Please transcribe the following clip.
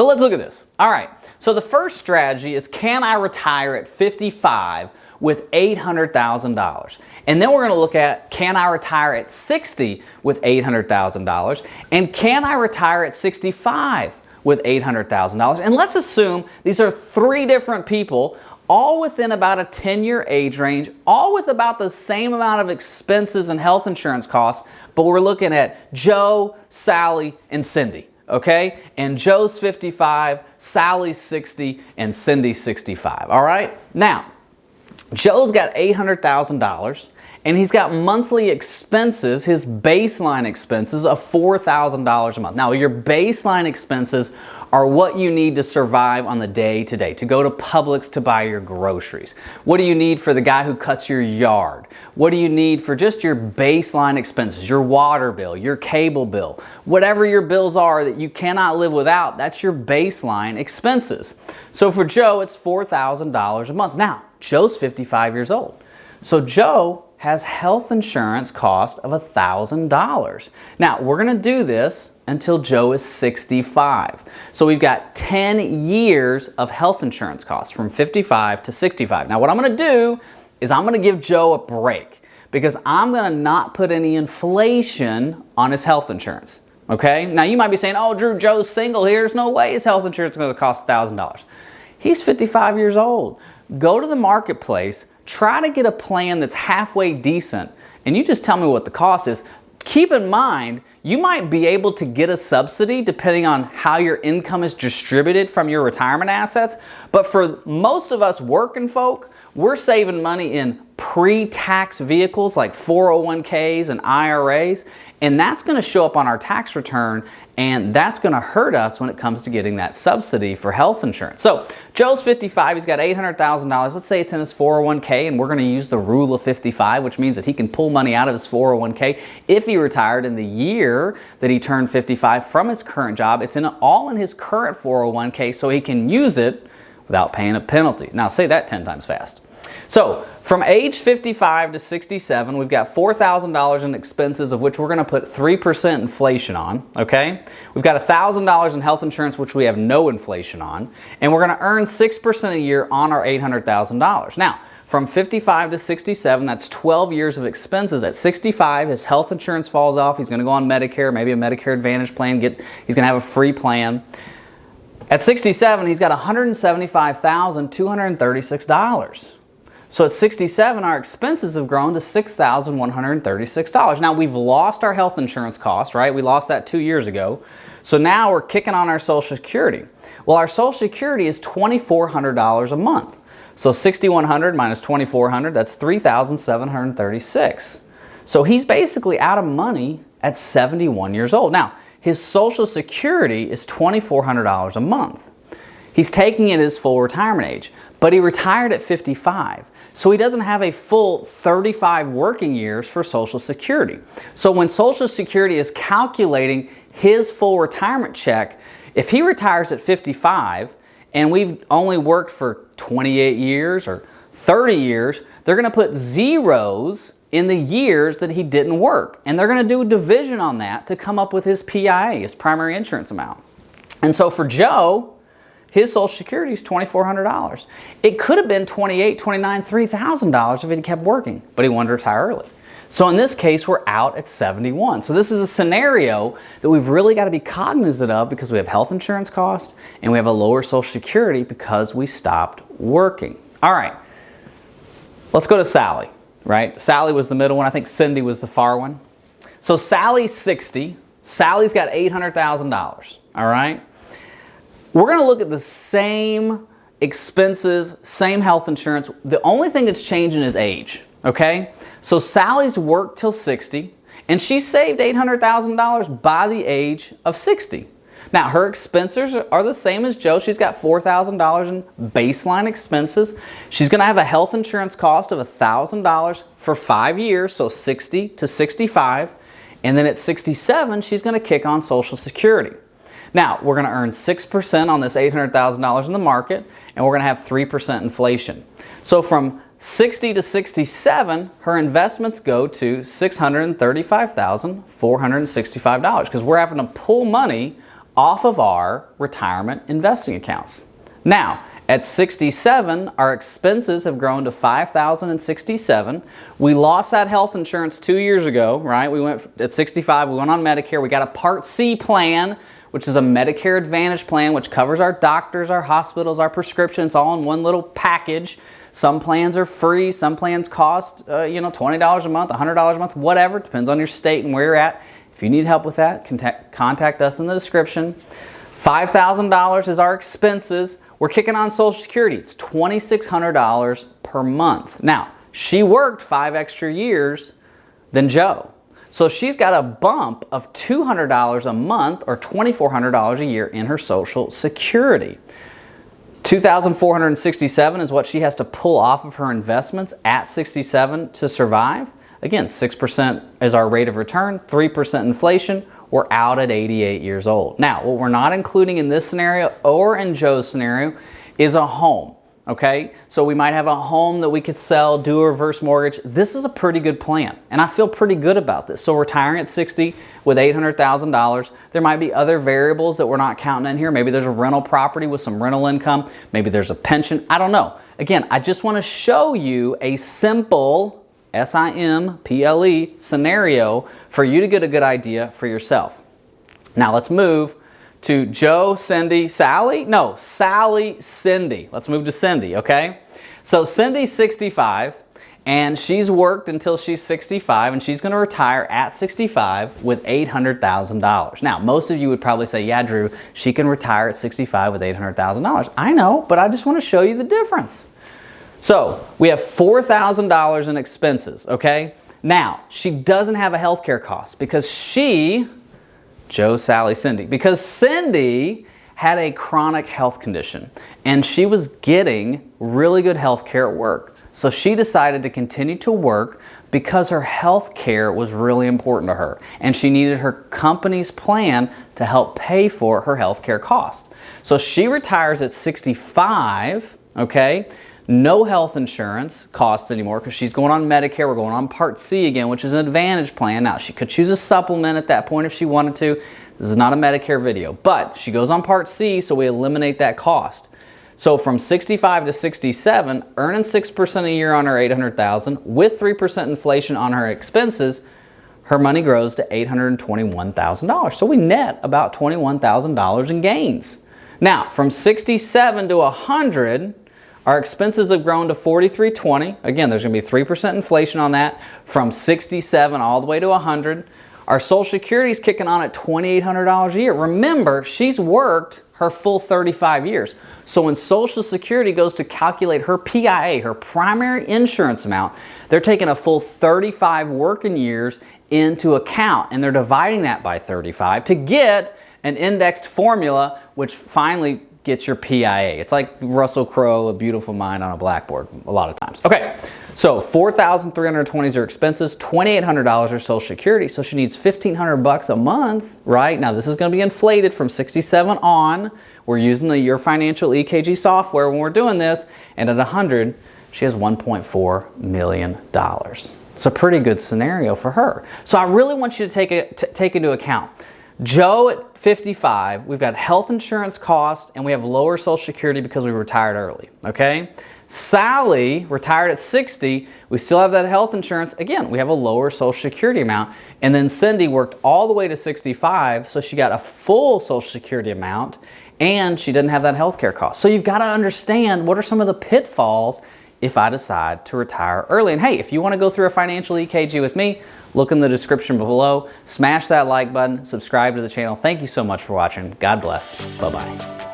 So let's look at this. All right, so the first strategy is, can I retire at 55 with $800,000? And then we're going to look at, can I retire at 60 with $800,000? And can I retire at 65 with $800,000? And let's assume these are three different people, all within about a 10-year age range, all with about the same amount of expenses and health insurance costs, but we're looking at Joe, Sally, and Cindy. Okay? And Joe's 55, Sally's 60, and Cindy's 65. All right? Now, Joe's got $800,000, and he's got monthly expenses, his baseline expenses of $4,000 a month. Now, your baseline expenses are what you need to survive on the day-to-day, to go to Publix to buy your groceries. What do you need for the guy who cuts your yard? What do you need for just your baseline expenses, your water bill, your cable bill, whatever your bills are that you cannot live without, that's your baseline expenses. So for Joe, it's $4,000 a month. Now, Joe's 55 years old. So Joe has health insurance cost of $1,000. Now, we're going to do this until Joe is 65. So we've got 10 years of health insurance costs from 55 to 65. Now, what I'm going to do is I'm going to give Joe a break because I'm going to not put any inflation on his health insurance. Okay? Now, you might be saying, oh, Drew, Joe's single here. There's no way his health insurance is going to cost $1,000. He's 55 years old. Go to the marketplace, try to get a plan that's halfway decent, and you just tell me what the cost is. Keep in mind, you might be able to get a subsidy depending on how your income is distributed from your retirement assets, but for most of us working folk, we're saving money in pre-tax vehicles like 401ks and IRAs, and that's going to show up on our tax return, and that's going to hurt us when it comes to getting that subsidy for health insurance. So Joe's 55, he's got $800,000. Let's say it's in his 401k, and we're going to use the rule of 55, which means that he can pull money out of his 401k if he retired in the year that he turned 55 from his current job. It's all in his current 401k, so he can use it without paying a penalty. Now say that 10 times fast. So from age 55 to 67, we've got $4,000 in expenses, of which we're going to put 3% inflation on, okay? We've got $1,000 in health insurance, which we have no inflation on, and we're going to earn 6% a year on our $800,000. Now, from 55 to 67, that's 12 years of expenses. At 65, his health insurance falls off. He's going to go on Medicare, maybe a Medicare Advantage plan. He's going to have a free plan. At 67, he's got $175,236. So at 67, our expenses have grown to $6,136. Now, we've lost our health insurance cost, right? We lost that 2 years ago. So now we're kicking on our Social Security. Well, our Social Security is $2,400 a month. So $6,100 minus $2,400, that's $3,736. So he's basically out of money at 71 years old. Now, his Social Security is $2,400 a month. He's taking it his full retirement age, but he retired at 55. So he doesn't have a full 35 working years for Social Security. So when Social Security is calculating his full retirement check, if he retires at 55 and we've only worked for 28 years or 30 years, they're going to put zeros in the years that he didn't work. And they're going to do a division on that to come up with his PIA, his primary insurance amount. And so for Joe, his Social Security is $2,400. It could have been $2,800, $2,900, $3,000 if he kept working, but he wanted to retire early. So in this case, we're out at 71. So this is a scenario that we've really got to be cognizant of because we have health insurance costs and we have a lower Social Security because we stopped working. All right, let's go to Sally, right? Sally was the middle one. I think Cindy was the far one. So Sally's 60. Sally's got $800,000, all right? We're going to look at the same expenses, same health insurance. The only thing that's changing is age, okay? So Sally's worked till 60, and she saved $800,000 by the age of 60. Now, her expenses are the same as Joe. She's got $4,000 in baseline expenses. She's going to have a health insurance cost of $1,000 for 5 years, so 60 to 65. And then at 67, she's going to kick on Social Security. Now, we're going to earn 6% on this $800,000 in the market, and we're going to have 3% inflation. So from 60 to 67, her investments go to $635,465 because we're having to pull money off of our retirement investing accounts. Now, at 67, our expenses have grown to $5,067. We lost that health insurance 2 years ago, right? We went at 65, we went on Medicare. We got a Part C plan, which is a Medicare Advantage plan, which covers our doctors, our hospitals, our prescriptions, all in one little package. Some plans are free. Some plans cost, $20 a month, $100 a month, whatever. Depends on your state and where you're at. If you need help with that, contact us in the description. $5,000 is our expenses. We're kicking on Social Security. It's $2,600 per month. Now, she worked 5 extra years than Joe. So she's got a bump of $200 a month or $2,400 a year in her Social Security. $2,467 is what she has to pull off of her investments at 67 to survive. Again, 6% is our rate of return, 3% inflation. We're out at 88 years old. Now, what we're not including in this scenario or in Joe's scenario is a home, okay? So we might have a home that we could sell, do a reverse mortgage. This is a pretty good plan, and I feel pretty good about this. So retiring at 60 with $800,000. There might be other variables that we're not counting in here. Maybe there's a rental property with some rental income. Maybe there's a pension. I don't know. Again, I just want to show you a simple SIMPLE scenario for you to get a good idea for yourself. Now let's move to Joe, Cindy, Sally? No, Sally, Cindy. Let's move to Cindy, okay? So Cindy's 65 and she's worked until she's 65 and she's going to retire at 65 with $800,000. Now, most of you would probably say, yeah, Drew, she can retire at 65 with $800,000. I know, but I just want to show you the difference. So we have $4,000 in expenses, okay? Now, she doesn't have a healthcare cost because Joe, Sally, Cindy, because Cindy had a chronic health condition and she was getting really good health care at work. So she decided to continue to work because her health care was really important to her and she needed her company's plan to help pay for her health care cost. So she retires at 65, okay? No health insurance costs anymore because she's going on Medicare. We're going on Part C again, which is an Advantage plan. Now, she could choose a supplement at that point if she wanted to. This is not a Medicare video, but she goes on Part C, so we eliminate that cost. So from 65 to 67, earning 6% a year on her $800,000 with 3% inflation on her expenses, her money grows to $821,000. So we net about $21,000 in gains. Now, from 67 to 100, our expenses have grown to $4,320. Again, there's going to be 3% inflation on that from 67 all the way to 100. Our Social Security is kicking on at $2,800 a year. Remember, she's worked her full 35 years. So when Social Security goes to calculate her PIA, her primary insurance amount, they're taking a full 35 working years into account, and they're dividing that by 35 to get an indexed formula, which finally gets your PIA. It's like Russell Crowe, A Beautiful Mind on a blackboard a lot of times. Okay, so $4,320 is her expenses, $2,800 is Social Security, so she needs $1,500 a month, right? Now this is going to be inflated from 67 on. We're using the Your Financial EKG software when we're doing this, and at 100, she has $1.4 million. It's a pretty good scenario for her. So I really want you to take into account Joe at 55, we've got health insurance costs and we have lower Social Security because we retired early, okay? Sally retired at 60, we still have that health insurance. Again, we have a lower Social Security amount. And then Cindy worked all the way to 65, so she got a full Social Security amount and she didn't have that health care cost. So you've got to understand what are some of the pitfalls if I decide to retire early. And hey, if you want to go through a financial EKG with me, look in the description below, smash that like button, subscribe to the channel. Thank you so much for watching. God bless. Bye-bye.